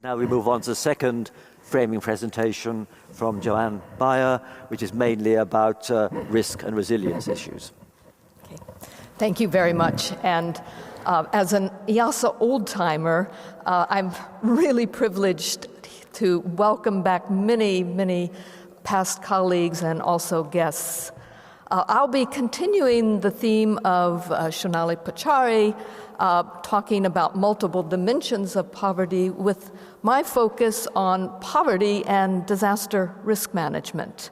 Now we move on to the second framing presentation from Joanne Bayer, which is mainly about risk and resilience issues. Okay. Thank you very much. And as an IIASA old-timer, I'm really privileged to welcome back many past colleagues and also guests. I'll be continuing the theme of Shonali Pachari, talking about multiple dimensions of poverty with my focus on poverty and disaster risk management.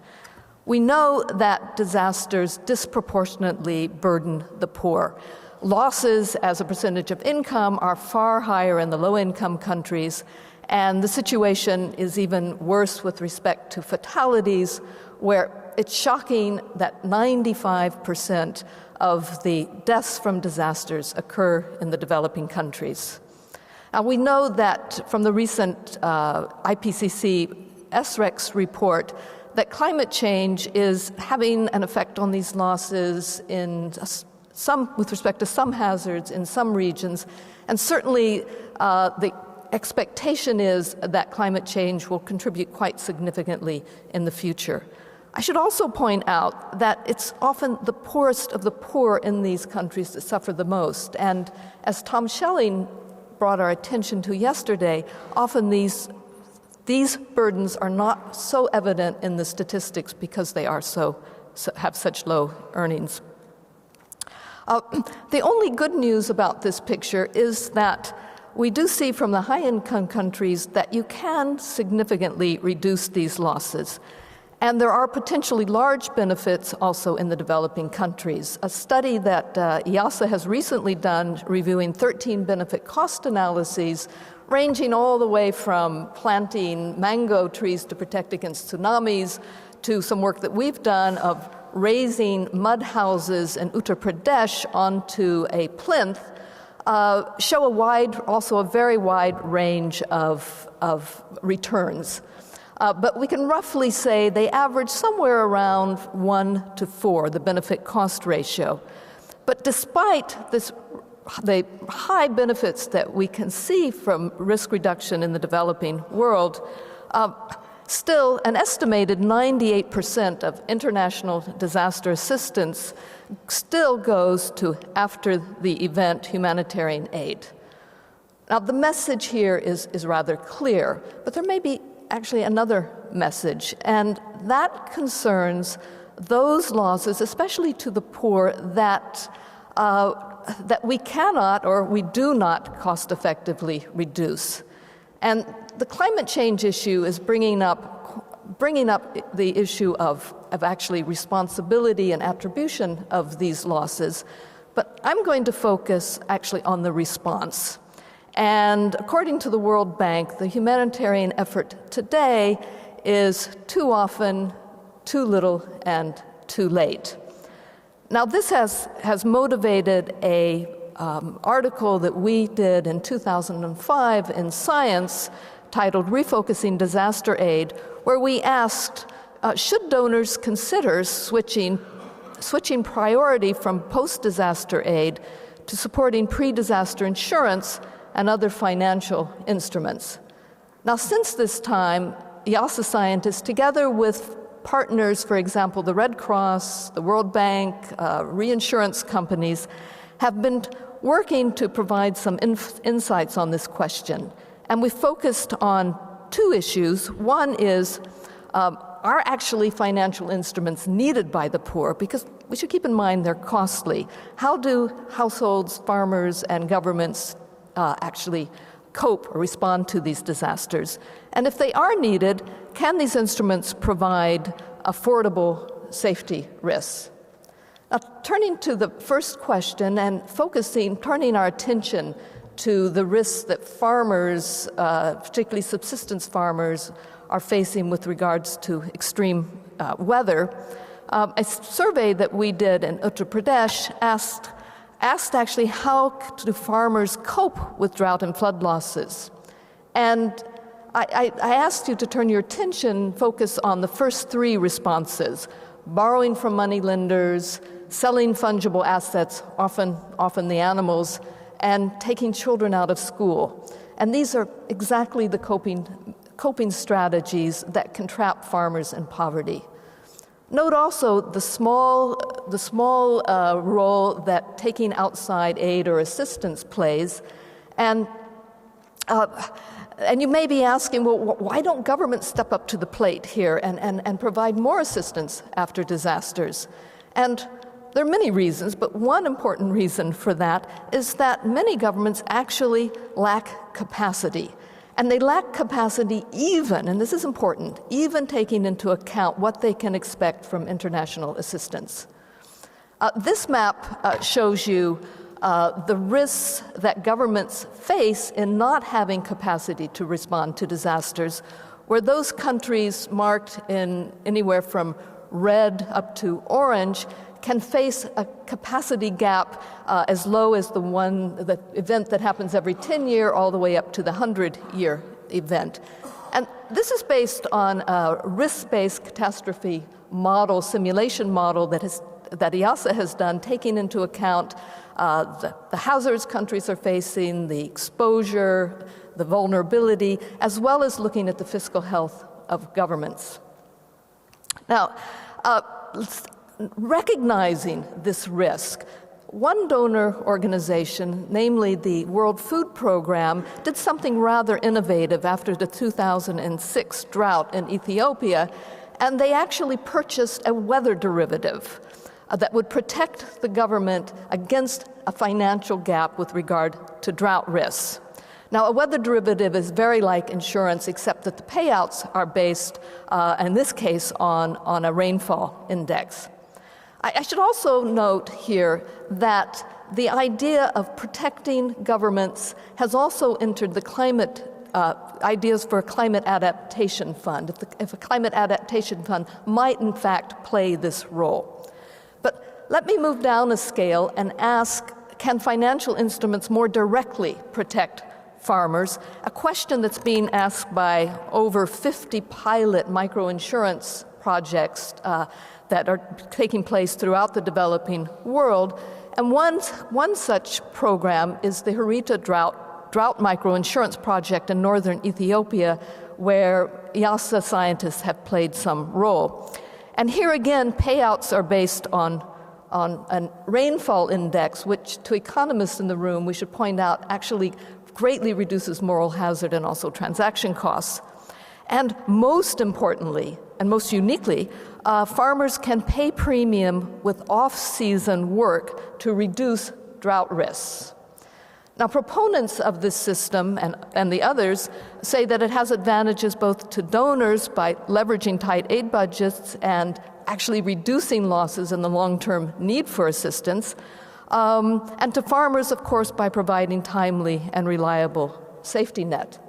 We know that disasters disproportionately burden the poor. Losses as a percentage of income are far higher in the low-income countries, and the situation is even worse with respect to fatalities, where it's shocking that 95% of the deaths from disasters occur in the developing countries. Now, we know that from the recent IPCC SREX report that climate change is having an effect on these losses in with respect to some hazards in some regions, and certainly the expectation is that climate change will contribute quite significantly in the future. I should also point out that it's often the poorest of the poor in these countries that suffer the most. And as Tom Schelling brought our attention to yesterday, often these burdens are not so evident in the statistics because they are have such low earnings. The only good news about this picture is that we do see from the high-income countries that you can significantly reduce these losses. And there are potentially large benefits also in the developing countries. A study that IIASA has recently done reviewing 13 benefit cost analyses, ranging all the way from planting mango trees to protect against tsunamis, to some work that we've done of raising mud houses in Uttar Pradesh onto a plinth, show also a very wide range of returns. But we can roughly say they average somewhere around 1 to 4, the benefit-cost ratio. But despite the high benefits that we can see from risk reduction in the developing world, still an estimated 98% of international disaster assistance still goes to after-the-event humanitarian aid. Now, the message here is rather clear, but there may be actually another message, and that concerns those losses, especially to the poor, that we cannot or we do not cost-effectively reduce. And the climate change issue is bringing up the issue of actually responsibility and attribution of these losses, but I'm going to focus actually on the response. And according to the World Bank, the humanitarian effort today is too often, too little, and too late. Now, this has motivated a article that we did in 2005 in Science titled Refocusing Disaster Aid, where we asked, should donors consider switching priority from post-disaster aid to supporting pre-disaster insurance and other financial instruments. Now, since this time, IIASA scientists, together with partners, for example, the Red Cross, the World Bank, reinsurance companies, have been working to provide some insights on this question. And we focused on two issues. One is, are actually financial instruments needed by the poor? Because we should keep in mind they're costly. How do households, farmers, and governments actually cope or respond to these disasters? And if they are needed, can these instruments provide affordable safety risks? Now, turning to the first question and turning our attention to the risks that farmers, particularly subsistence farmers, are facing with regards to extreme weather, a survey that we did in Uttar Pradesh asked actually how do farmers cope with drought and flood losses. And I asked you to turn your attention, focus on the first three responses: borrowing from money lenders, selling fungible assets, often the animals, and taking children out of school. And these are exactly the coping strategies that can trap farmers in poverty. Note also the small role that taking outside aid or assistance plays. And you may be asking, well, why don't governments step up to the plate here and provide more assistance after disasters? And there are many reasons, but one important reason for that is that many governments actually lack capacity. And they lack capacity even, and this is important, even taking into account what they can expect from international assistance. This map shows you the risks that governments face in not having capacity to respond to disasters, where those countries marked in anywhere from red up to orange can face a capacity gap as low as the event that happens every 10-year all the way up to the 100-year event. And this is based on a risk-based catastrophe model, simulation model that IIASA has done, taking into account the hazards countries are facing, the exposure, the vulnerability, as well as looking at the fiscal health of governments. Now, recognizing this risk, one donor organization, namely the World Food Program, did something rather innovative after the 2006 drought in Ethiopia, and they actually purchased a weather derivative that would protect the government against a financial gap with regard to drought risks. Now, a weather derivative is very like insurance, except that the payouts are based, in this case, on a rainfall index. I should also note here that the idea of protecting governments has also entered the climate ideas for a climate adaptation fund, if a climate adaptation fund might in fact play this role. But let me move down a scale and ask, can financial instruments more directly protect farmers? A question that's being asked by over 50 pilot microinsurance projects that are taking place throughout the developing world. And one such program is the Harita drought microinsurance project in northern Ethiopia, where IIASA scientists have played some role. And here again, payouts are based on a rainfall index, which to economists in the room, we should point out, actually greatly reduces moral hazard and also transaction costs. And most importantly, and most uniquely, farmers can pay premium with off-season work to reduce drought risks. Now, proponents of this system and the others say that it has advantages both to donors by leveraging tight aid budgets and actually reducing losses in the long-term need for assistance, and to farmers, of course, by providing timely and reliable safety net.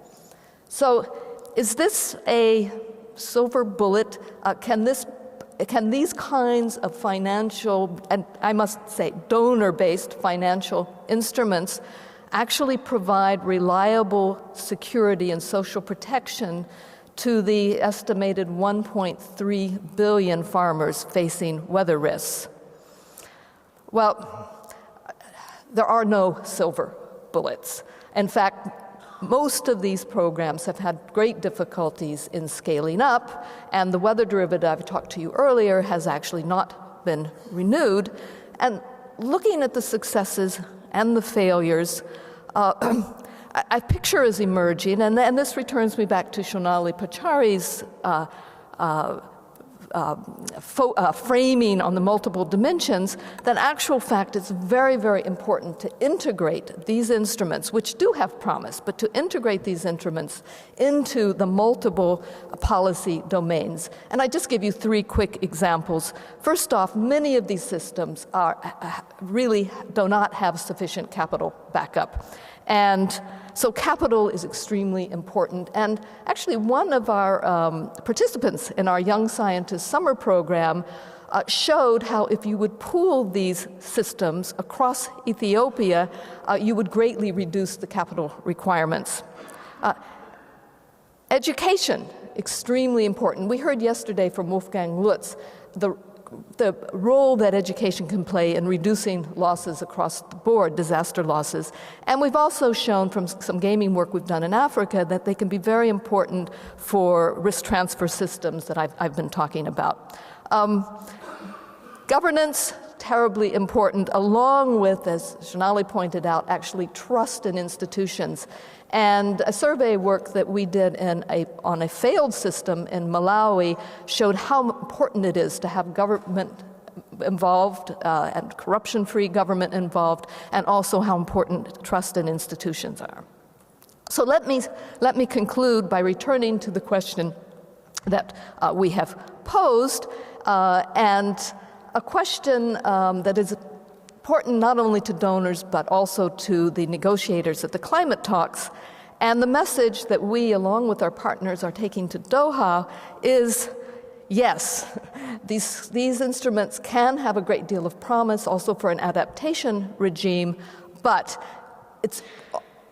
So, is this a silver bullet? Can these kinds of financial, and I must say donor-based financial instruments actually provide reliable security and social protection to the estimated 1.3 billion farmers facing weather risks? Well, there are no silver bullets. In fact, most of these programs have had great difficulties in scaling up, and the weather derivative I talked to you earlier has actually not been renewed. And looking at the successes and the failures, a picture is emerging, and this returns me back to Shonali Pachari's framing on the multiple dimensions, that in actual fact it's very, very important to integrate these instruments, which do have promise, but to integrate these instruments into the multiple policy domains. And I just give you three quick examples. First off, many of these systems really do not have sufficient capital backup. And so capital is extremely important. And actually, one of our participants in our Young Scientist Summer program showed how if you would pool these systems across Ethiopia, you would greatly reduce the capital requirements. Education, extremely important. We heard yesterday from Wolfgang Lutz the the role that education can play in reducing losses across the board, disaster losses. And we've also shown from some gaming work we've done in Africa that they can be very important for risk transfer systems that I've been talking about. Governance, terribly important, along with, as Janali pointed out, actually trust in institutions. And a survey work that we did on a failed system in Malawi showed how important it is to have government involved and corruption-free government involved, and also how important trust in institutions are. So let me conclude by returning to the question that we have posed, and a question that is important not only to donors but also to the negotiators at the climate talks. And the message that we, along with our partners, are taking to Doha is, yes, these instruments can have a great deal of promise also for an adaptation regime, but it's,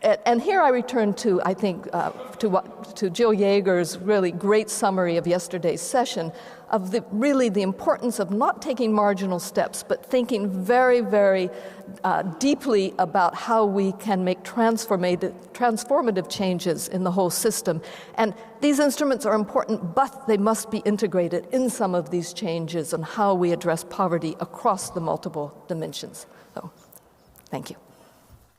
and here I return to, I think, to Jill Yeager's really great summary of yesterday's session, of the importance of not taking marginal steps, but thinking very, very deeply about how we can make transformative changes in the whole system. And these instruments are important, but they must be integrated in some of these changes and how we address poverty across the multiple dimensions. So, thank you.